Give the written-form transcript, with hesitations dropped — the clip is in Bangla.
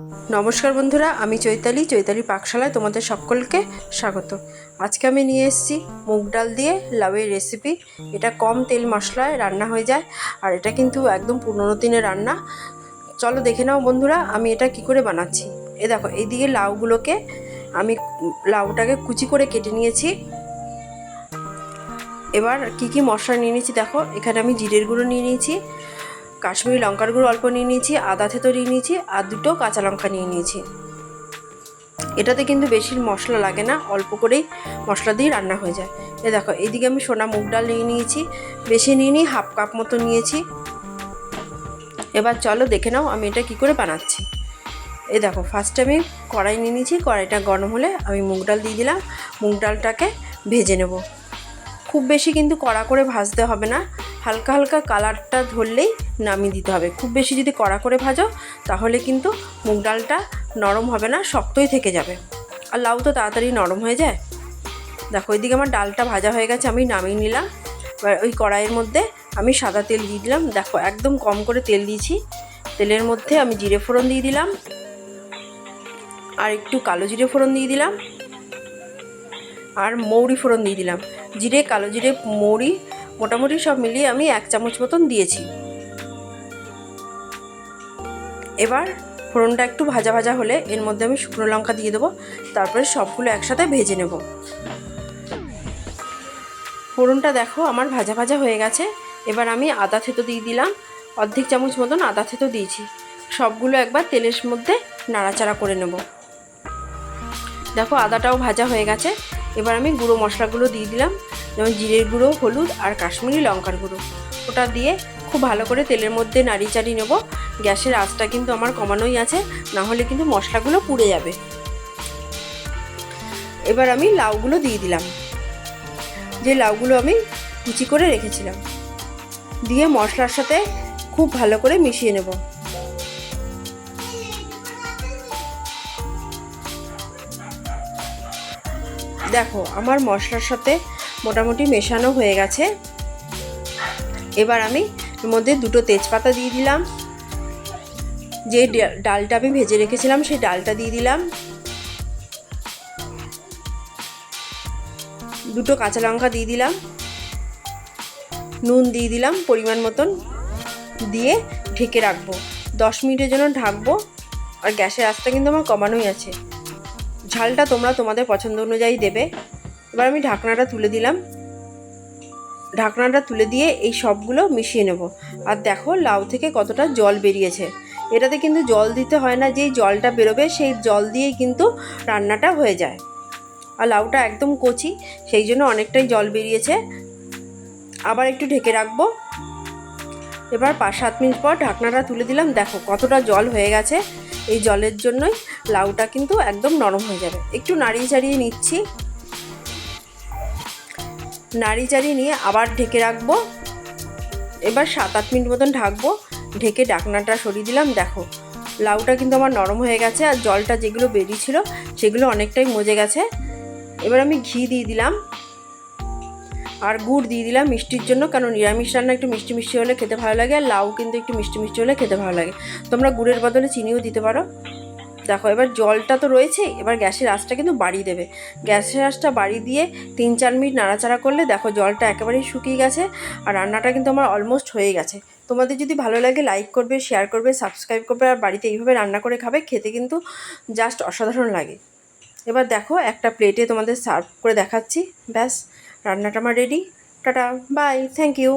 নমস্কার বন্ধুরা, আমি চৈতালি পাকশালায় তোমাদের সকলকে স্বাগত। আজকে আমি নিয়ে এসেছি মুগ ডাল দিয়ে লাউয়ের রেসিপি। এটা কম তেল মশলায় রান্না হয়ে যায়, আর এটা কিন্তু একদম পুরনো দিনের রান্না। চলো দেখে নাও বন্ধুরা আমি এটা কি করে বানাচ্ছি। দেখো, এইদিকে লাউগুলোকে আমি লাউটাকে কুচি করে কেটে নিয়েছি। এবার কি মশলা নিয়ে নিয়েছি দেখো, এখানে আমি জিরের গুঁড়ো নিয়ে নিয়েছি, কাশ্মীরি লঙ্কার গুঁড়ো অল্প নিয়ে নিয়েছি, আদা থেতো নিয়ে নিয়েছি, আর 2টো কাঁচা লঙ্কা নিয়ে নিয়েছি। এটাতে কিন্তু বেশি মশলা লাগে না, অল্প করেই মশলা দিয়ে রান্না হয়ে যায়। দেখো, এইদিকে আমি সোনা মুগ ডাল নিয়ে নিয়েছি, বেশি নিয়ে নিই, 1/2 কাপ মতো নিয়েছি। এবার চলো দেখে নাও আমি এটা কি করে বানাচ্ছি। দেখো, ফার্স্টে আমি কড়াই নিয়ে নিয়েছি, কড়াইটা গরম হলে আমি মুগ ডাল দিয়ে দিলাম। মুগ ডালটাকে ভেজে নেব। খুব বেশি কিন্তু কড়া করে ভাজতে হবে না, হালকা হালকা কালারটা ধরলেই নামিয়ে দিতে হবে। খুব বেশি যদি কড়া করে ভাজো তাহলে কিন্তু মুগ ডালটা নরম হবে না, শক্তই থেকে যাবে, আর লাউ তো তাড়াতাড়ি নরম হয়ে যায়। দেখো, ওইদিকে আমার ডালটা ভাজা হয়ে গেছে, আমি নামিয়ে নিলাম। এবার ওই কড়াইয়ের মধ্যে আমি সাদা তেল দিয়ে দিলাম। দেখো, একদম কম করে তেল দিয়েছি। তেলের মধ্যে আমি জিরে ফোড়ন দিয়ে দিলাম, আর একটু কালো জিরে ফোড়ন দিয়ে দিলাম, আর মৌরি ফোড়ন দিয়ে দিলাম। জিরে, কালো জিরে, মৌরি মোটামুটি সব মিলিয়ে আমি 1 চামচ মতন দিয়েছি। এবার ফোড়নটা একটু ভাজা ভাজা হলে এর মধ্যে আমি শুকনো লঙ্কা দিয়ে দেবো, তারপরে সবগুলো একসাথে ভেজে নেব। ফোড়নটা দেখো আমার ভাজা ভাজা হয়ে গেছে। এবার আমি আদা থেতো দিয়ে দিলাম, অর্ধেক চামচ মতন আদা থেতো দিয়েছি। সবগুলো একবার তেলের মধ্যে নাড়াচাড়া করে নেব। দেখো, আদাটাও ভাজা হয়ে গেছে। এবার আমি গুঁড়ো মশলাগুলো দিয়ে দিলাম, যেমন জিরের গুঁড়ো, হলুদ আর কাশ্মীরি লঙ্কার গুঁড়ো। ওটা দিয়ে খুব ভালো করে তেলের মধ্যে নাড়িয়ে চাড়িয়ে নেব। গ্যাসের আঁচটা কিন্তু আমার কমানোই আছে, না হলে কিন্তু মশলাগুলো পুড়ে যাবে। এবার আমি লাউগুলো দিয়ে দিলাম, যে লাউগুলো আমি কুচি করে রেখেছিলাম, দিয়ে মশলার সাথে খুব ভালো করে মিশিয়ে নেব। দেখো, আমার মশলার সাথে মোটামুটি মেশানো হয়ে গেছে। এবার আমি এর মধ্যে 2টো তেজপাতা দিয়ে দিলাম, যে ডালটা আমি ভেজে রেখেছিলাম সেই ডালটা দিয়ে দিলাম, 2টো কাঁচা লঙ্কা দিয়ে দিলাম, নুন দিয়ে দিলাম পরিমাণ মতন, দিয়ে ঢেকে রাখবো। 10 মিনিটের জন্য ঢাকবো। আর গ্যাসের আঁচটা কিন্তু আমার কমানোই আছে। ঝালটা তোমরা তোমাদের পছন্দ অনুযায়ী দেবে। এবার আমি ঢাকনাটা তুলে দিলাম। ঢাকনাটা তুলে দিয়ে এই সবগুলো মিশিয়ে নেব। আর দেখো, লাউ থেকে কতটা জল বেরিয়েছে। এটাতে কিন্তু জল দিতে হয় না, যেই জলটা বেরোবে সেই জল দিয়েই কিন্তু রান্নাটা হয়ে যায়। আর লাউটা একদম কচি, সেই জন্য অনেকটাই জল বেরিয়েছে। আবার একটু ঢেকে রাখবো। এবার 5-7 মিনিট পর ঢাকনাটা তুলে দিলাম। দেখো কতটা জল হয়ে গেছে। এই জলের জন্যই লাউটা কিন্তু একদম নরম হয়ে যাবে। একটু নাড়িয়ে চাড়িয়ে নিচ্ছি, নাড়িয়ে চাড়িয়ে নিয়ে আবার ঢেকে রাখবো। এবার 7-8 মিনিট মতন ঢাকবো। ঢেকে ঢাকনাটা সরিয়ে দিলাম। দেখো, লাউটা কিন্তু আমার নরম হয়ে গেছে, আর জলটা যেগুলো বেরিয়েছিল সেগুলো অনেকটাই মজে গেছে। এবার আমি ঘি দিয়ে দিলাম, আর গুড় দিয়ে দিলাম মিষ্টির জন্য, কারণ নিরামিষ রান্না একটু মিষ্টি মিষ্টি হলে খেতে ভালো লাগে, আর লাউ কিন্তু একটু মিষ্টি মিষ্টি হলে খেতে ভালো লাগে। তোমরা গুড়ের বদলে চিনিও দিতে পারো। দেখো, এবার জলটা তো রয়েছে, এবার গ্যাসের আঁচটা কিন্তু বাড়িয়ে দেবে। গ্যাসের আঁচটা বাড়িয়ে দিয়ে 3-4 মিনিট নাড়াচাড়া করলে দেখো জলটা একেবারেই শুকিয়ে গেছে, আর রান্নাটা কিন্তু আমার অলমোস্ট হয়ে গেছে। তোমাদের যদি ভালো লাগে লাইক করবে, শেয়ার করবে, সাবস্ক্রাইব করবে, আর বাড়িতে এইভাবে রান্না করে খাবে, খেতে কিন্তু জাস্ট অসাধারণ লাগে। এবার দেখো, একটা প্লেটে তোমাদের সার্ভ করে দেখাচ্ছি। ব্যাস, রান্নাটা আমার ready. Tata, bye, thank you.